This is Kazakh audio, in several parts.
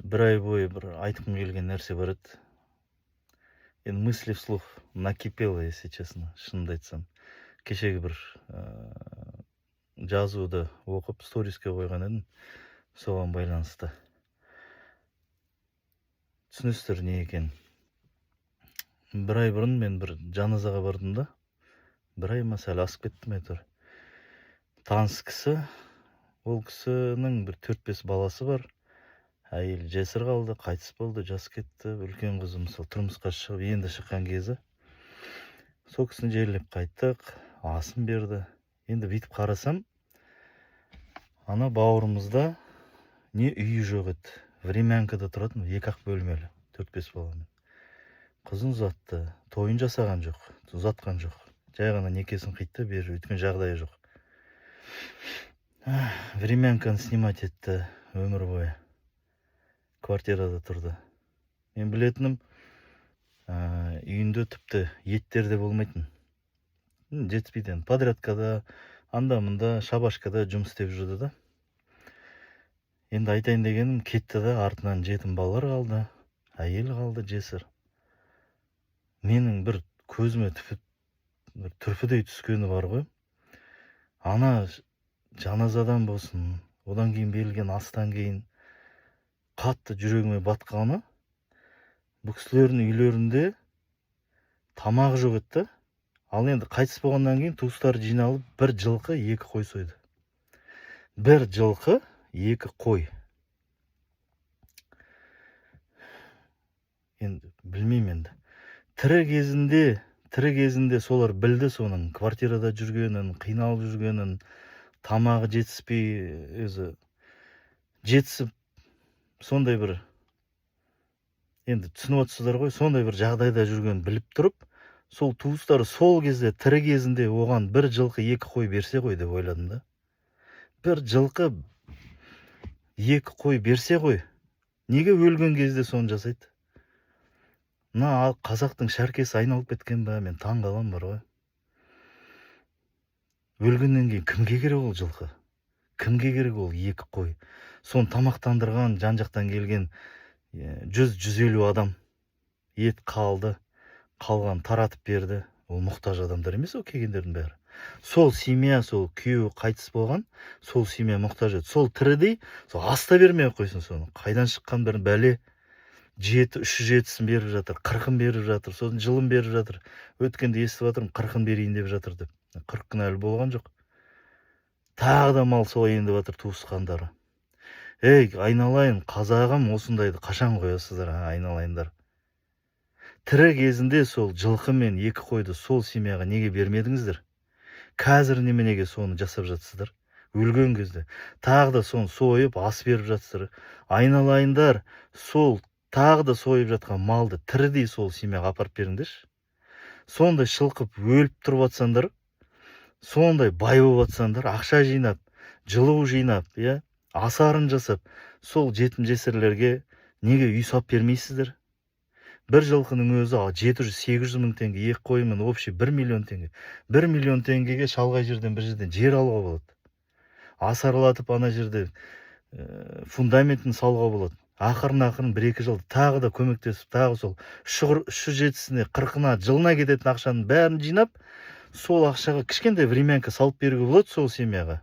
бір ай бойы бір айтқым келген нәрсе бар еді. Енді мысли вслух накипело, если честно, шынымды айтсам. Кешегі бір жазуды оқып, сториске қойған едім. Соған байланысты. Түсінесіздер не екен. Бір ай бұрын мен бір жаназаға бардым да. Бір ай ма сәл асып кеттім әйтеуір. Таныс кісі, ол кісінің бір 4-5 баласы бар. Әйел жесір қалды, қайтыс болды, жас кетті. Үлкен қызы мысалы тұрмысқа шығып, енді шыққан кезі. Сол кісіні жерлеп қайттық, асын берді. Енді бүйтіп қарасам, ана бауырымызда не үйі жоқ еді. Времянкада тұратын, 2-ақ бөлмелі, 4-5 баламен. Қызын ұзатты, тойын жасаған жоқ, ұзатқан жоқ. Жай ғана некесін қитты, бері өткен жағдайы жоқ. Времянканы снимать етті өмір бойы. Квартирада тұрды. Мен білетінім, үйінде тіпті еттер де болмайтын. Жетіспейді. Подрядкада, анда-мында, шабашкада жұмыс істеп жүрді да. Енді айтайын дегенім, кетті да, артынан жетім балалар қалды, әйел қалды, жесір. Менің бір көзіме түрпідей түскені бар ғой. Ана жаназадан болсын, одан кейін берілген астан кейін қатты жүрегіме батқаны, бұл кісілердің үйлерінде тамақ жоқ еді. Ал енді қайтыс болғаннан кейін туыстары жиналып, бір жылқы, 2 қой сойды. Бір жылқы, 2 қой. Енді білмеймін енді. Тірі кезінде солар білді соның квартирада жүргенін, қиналып жүргенін, тамағы жетіспей, жетісіп, сондай бір, енді түсініп отырсыздар ғой, сондай бір жағдайда жүрген біліп тұрып, сол туыстары сол кезде, тірі кезінде оған бір жылқы, 2 қой берсе ғой деп ойладым да. Бір жылқы, 2 қой берсе ғой, неге өлген кезде соны жасайды? Мына қазақтың шәркесі айналып кеткен ба, мен таң қалам бар ғой. Өлгеннен кейін кімге керек ол жылқы? Кімге керек ол 2 қой? Соны тамақтандырған, жан-жақтан келген 100-150 адам ет қалды, қалған таратып берді. Ол мұқтаж адамдар емес, ол келгендердің бәрі. Сол семья, сол күйеуі қайтыс болған, сол семья мұқтаж еді. Сол тірідей, сол аста бермей қойсын соны. Қайдан шыққан бір бәле, 307-сін беріп жатыр, 40-ын беріп жатыр, сосын жылын беріп жатыр. Өткенде естіп жатырмын, 40-ын берейін деп жатыр деп. 40 әлі болған жоқ. Тағы да мал солай енді жатыр туысқандары. Ей, айналайын, қазағым осындайды қашан қоясыздар, айналайындар. Тірі кезінде сол жылқы мен 2 қойды сол семьяға неге бермедіңіздер? Қазір неменеге соны жасап жатсыздар? Өлген кезде. Тағы да соны сойып, ас беріп жатсыздар. Айналайындар, сол тағы да сойып жатқан малды тірідей сол семьяға апарып беріңдерші. Сондай шылқып өліп тұрып жатсаңдар, сондай бай болып жатсаңдар, ақша жинап, жылу жинап, асарын жасап, сол жетім жесірлерге неге үй сап бермейсіздер? Бір жылқының өзі 700-800 мың теңге, 2 қойымен общий 1 миллион теңге. 1 миллион теңгеге шалғай жерден бір жерден жер алуға болады. Асарлатып ана жерде фундаментін салуға болады. Ақырын 1-2 жыл тағы да көмектесіп, тағы сол 307-сіне, 40-на, жылына кететін ақшаның бәрін жинап, сол ақшаға кішкентай времянка салып беруге болады сол семьяға.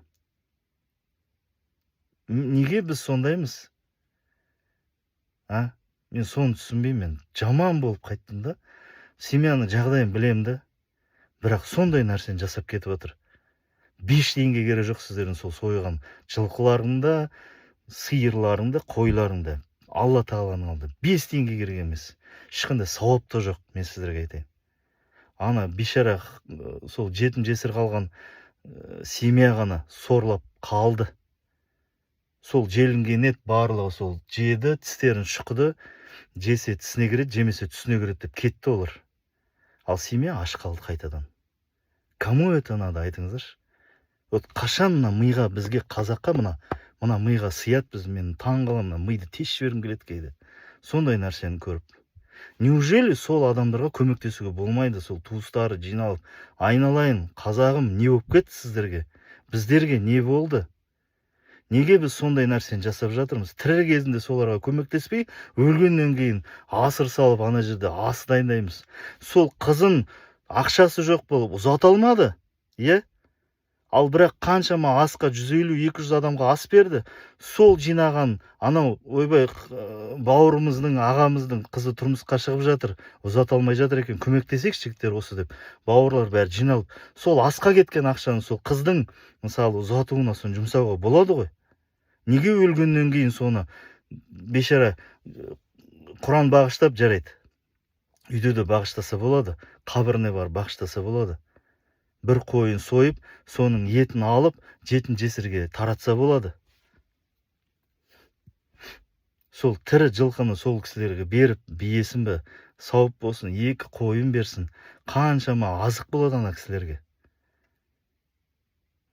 Неге біз сондаймыз? Мен соны түсінбеймін. Жаман болып қайттым да. Семьяның жағдайын білем да. Бірақ сондай нәрсені жасап кетіп отыр. 5 теңге керек жоқ сіздердің сол сойған жылқыларында, сиырларында, қойларында. Алла тағаланың алды. 5 теңге керек емес. Ешқандай сауап та жоқ, мен сіздерге айтайын. Ана бейшара сол жетім жесір қалған семья ғана сорлап қалды. Сол желінген ет барлығы сол жеді, тістерін шұқыды, жесе тісіне кіреді, жемесе түсіне кіреді деп кетті олар. Ал семья аш қалды қайтадан. Кому это надо, айтыңыздаршы? Вот қашан мына миға, бізге қазаққа мына миға сият, біз, мен таң қаламын, миды тез жібергім келеді кейде. Сондай нәрсені көріп. Неужели сол адамдарға көмектесуге болмайды? Сол туыстары жиналып, айналайын, қазағым, не болып кетті сіздерге? Біздерге не болды? Неге біз сондай нәрсені жасап жатырмыз? Тірі кезінде соларға көмектеспей, өлгеннен кейін асыр салып ана жерде ас дайындаймыз. Сол қызын ақшасы жоқ болып ұзата алмады. Иә? Ал бірақ қаншама асқа 150-200 адамға ас берді. Сол жинаған анау ойбай бауырымыздың, ағамыздың қызы тұрмысқа шығып жатыр. Ұзата алмай жатыр екен. Көмектесейікші жігіттер осы деп. Бауырлар бәрі жиналып, сол асқа кеткен ақшаны сол қыздың мысалы ұзатуына соны жұмсауға болады ғой. Неге өлгеннен кейін соны бейшара Құран бағыштап жарайды. Үйде де бағыштаса болады. Қабіріне бар бағыштаса болады. Бір қойын сойып, соның етін алып, жетін жесірге таратса болады. Сол тірі жылқыны сол кісілерге беріп, биесін бе, сауып болсын, 2 қойын берсін. Қаншама азық болады ана кісілерге.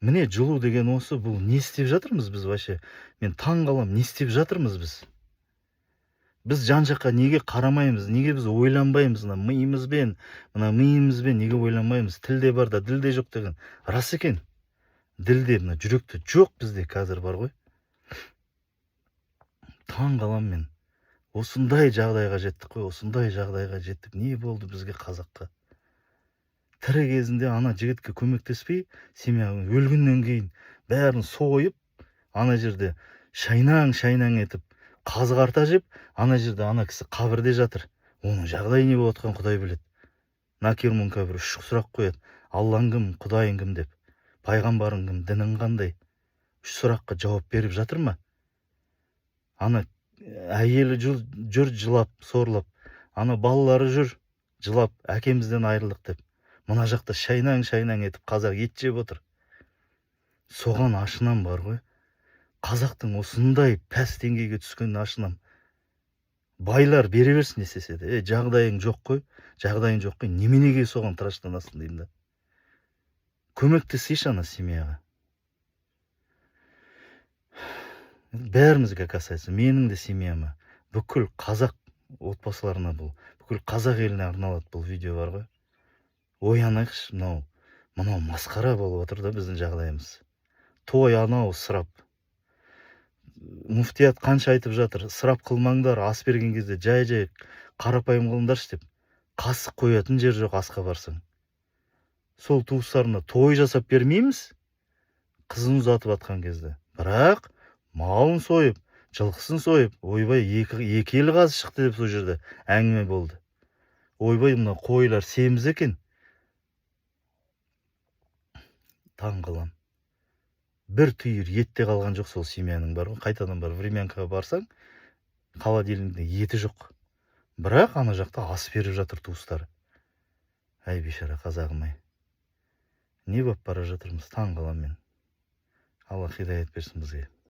Міне жылу деген осы, бұл не істеп жатырмыз біз вообще? Мен таң қалам, не істеп жатырмыз біз? Біз жан жаққа неге қарамаймыз, неге біз ойланбаймыз, мына миымызбен неге ойланбаймыз? Тілде бар да ділде жоқ деген рас екен. Ділде, мына жүректе жоқ бізде қазір бар ғой. Таң қалам мен. Осындай жағдайға жеттік қой, осындай жағдайға жеттік. Не болды бізге қазаққа? Тірі кезінде ана жігітке көмектеспей, семьяның өлгеннен кейін бәрін сойып, ана жерде шайнаң етіп, қазғарта жеп, ана жерде ана кісі қабірде жатыр. Оның жағдайы не болып жатқан Құдай біледі. Накир Мункабир 3 сұрақ қояды. Аллаң кім, Құдайың кім деп. Пайғамбарың кім, дінің қандай? 3 сұраққа жауап беріп жатыр ма? Ана әйелі жүр жылап, сорлап. Ана балалары жүр жылап, әкемізден айырылдық деп. Мына жақта шайнаң етіп қазақ ет жеп отыр. Соған ашынам бар ғой. Қазақтың осындай пәс деңгейге түскен ашынам. Байлар бере берсін десе де, жағдайың жоқ қой, неменеге соған тыраштанасың деймін да. Көмектесейші ана семьяға. Бәрімізге касается, менің де семьяма, бүкіл қазақ отбасыларына бұл, бүкіл қазақ еліне арналады бұл видео бар ғой. Оянайықшы, мынау масқара болып отыр да біздің жағдайымыз. Той анау сырап. Муфтият қанша айтып жатыр, сырап қылмаңдар, ас берген кезде жай қарапайым қылыңдаршы деп. Қасық қоятын жер жоқ асқа барсаң. Сол туыстарына той жасап бермейміз, қызын ұзатып атқан кезде. Бірақ малын сойып, жылқысын сойып, ойбай екі ел қазы шықты деп сол жерде әңгіме болды. Ойбай мына қойлар семіз екен. Таң қалам. Бір түйір етте қалған жоқ сол семьяның бар ғой. Қайтадан бар времянкаға барсаң, холодильникте еті жоқ. Бірақ ана жақта ас беріп жатыр туыстары. Әй бейшара қазағым-ай. Не болып бара жатырмыз, таң қалам мен. Алла хидаят берсін бізге.